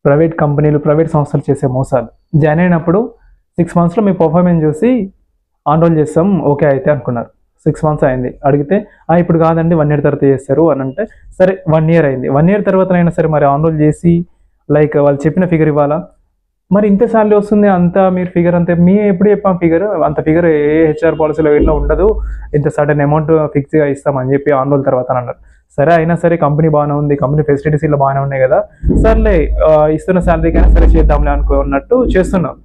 Private కంపెనీలు, private సంస్థలు చేసే మోసాలు. జాయిన్ అయినప్పుడు 6 మంత్స్‌లో మీ పర్ఫార్మెన్స్ చూసి ఆన్ రోల్ చేస్తాం ఓకే అయితే అనుకున్నారు. 6 మంత్స్ అయింది. అడిగితే ఇప్పుడు కాదండి 1 ఇయర్ తర్వాత చేస్తారు అని అంటే, సరే 1 ఇయర్ అయింది. 1 ఇయర్ తర్వాతనైనా సరే మరి ఆన్ రోల్ చేసి లైక్ వాళ్ళు చెప్పిన ఫిగర్ ఇవ్వాలా? మరి ఇంత సాలరీ వస్తుంది అంత మీరు ఫిగర్ అంతే మేము ఎప్పుడు చెప్పాం ఫిగర్ అంత ఫిగర్ ఏ హెచ్ఆర్ పాలసీలో ఎట్లా ఉండదు. ఇంత సడన్ అమౌంట్ ఫిక్స్‌గా ఇస్తామని చెప్పి ఆన్ రోల్ తర్వాత అని అన్నారు. సరే అయినా సరే కంపెనీ బాగానే ఉంది. కంపెనీ ఫెసిలిటీస్ ఇలా బాగానే ఉన్నాయి కదా! సర్లే ఇస్తున్న సాలరీకైనా సరే చేద్దాంలే అనుకున్నట్టు చేస్తున్నాం.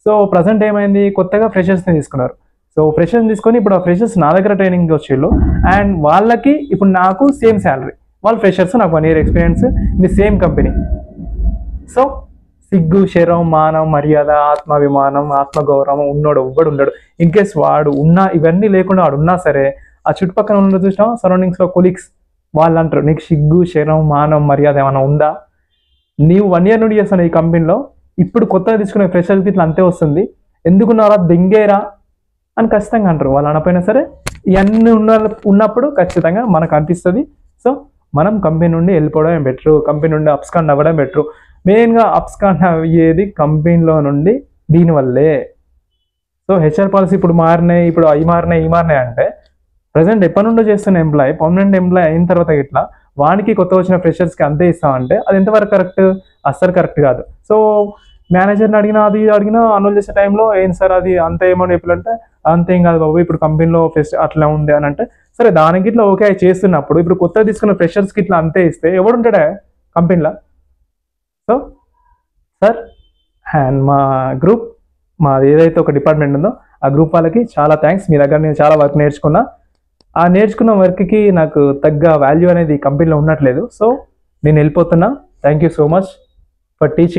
సో, ప్రెజెంట్ ఏమైంది కొత్తగా ఫ్రెషర్స్‌ని తీసుకున్నారు. సో, ఫ్రెషర్స్‌ని తీసుకొని ఇప్పుడు ఆ ఫ్రెషర్స్ నా దగ్గర ట్రైనింగ్‌కి వచ్చిళ్ళు. అండ్ వాళ్ళకి ఇప్పుడు నాకు సేమ్ సాలరీ. వాళ్ళు ఫ్రెషర్స్ నాకు 1 year experience in the same company. So, సిగ్గు, శరం, మానం, మర్యాద, ఆత్మాభిమానం, ఆత్మగౌరవం ఉన్నోడు ఎవ్వడు ఉండడు. ఇన్‌కేస్ వాడు ఉన్నా ఇవన్నీ లేకుండా వాడు ఉన్నా సరే ఆ చుట్టుపక్కల ఉన్నది చూసినావా సరౌండింగ్స్‌లో కొలీగ్స్ వాళ్ళంటారు నీకు సిగ్గు, శరం, మానం, మర్యాద ఏమైనా ఉందా? నీవు 1 ఇయర్ నుండి చేస్తున్నావు ఈ కంపెనీలో. ఇప్పుడు కొత్తగా తీసుకునే ఫ్రెషర్స్‌కి ఇట్లా అంతే వస్తుంది. ఎందుకున్నారా దెంగేరా అని ఖచ్చితంగా అంటారు. వాళ్ళు అనకపోయినా సరే ఇవన్నీ ఉన్నప్పుడు ఖచ్చితంగా మనకు అనిపిస్తది. సో, మనం కంపెనీ నుండి వెళ్ళిపోవడమే బెటరు. కంపెనీ నుండి అప్స్కాండ్ అవ్వడం బెటరు. మెయిన్‌గా అప్స్కాండ్ అయ్యేది కంపెనీలో నుండి దీనివల్లే. సో, హెచ్ఆర్ పాలసీ ఇప్పుడు మారినాయి. ఇప్పుడు అయి మారినాయి, ఈ మారినాయి అంటే ప్రెజెంట్ ఎప్పటి నుండో చేస్తున్న ఎంప్లాయీ పర్మనెంట్ ఎంప్లాయీ అయిన తర్వాత ఇట్లా వానికి కొత్త వచ్చిన ఫ్రెషర్స్‌కి అంతే ఇస్తామంటే అది ఎంతవరకు కరెక్ట్? అస్సలు కరెక్ట్ కాదు. సో, మేనేజర్‌ని అడిగినా అది అడిగినా అన్రోల్ చేసే టైంలో ఏంటి సార్ అది అంత అమౌంట్ చెప్పాలంటే అంతేం కాదు బాబు ఇప్పుడు కంపెనీలో అట్లా ఉంది అని అంటే సరే దానికి ఇట్లా ఓకే చేస్తున్నప్పుడు ఇప్పుడు కొత్తగా తీసుకున్న ఫ్రెషర్స్‌కి ఇట్లా అంతే ఇస్తే ఎవడుంటాడా కంపెనీలో? సో, సార్ అండ్ మా గ్రూప్ మాది ఏదైతే ఒక డిపార్ట్మెంట్ ఉందో ఆ గ్రూప్ వాళ్ళకి చాలా థ్యాంక్స్. మీ దగ్గర నేను చాలా వర్క్ నేర్చుకున్నా. ఆ నేర్చుకున్న వర్క్‌కి నాకు తగ్గ వాల్యూ అనేది కంపెనీలో ఉండట్లేదు. సో, నేను వెళ్ళిపోతున్నా. Thank you so much for teaching.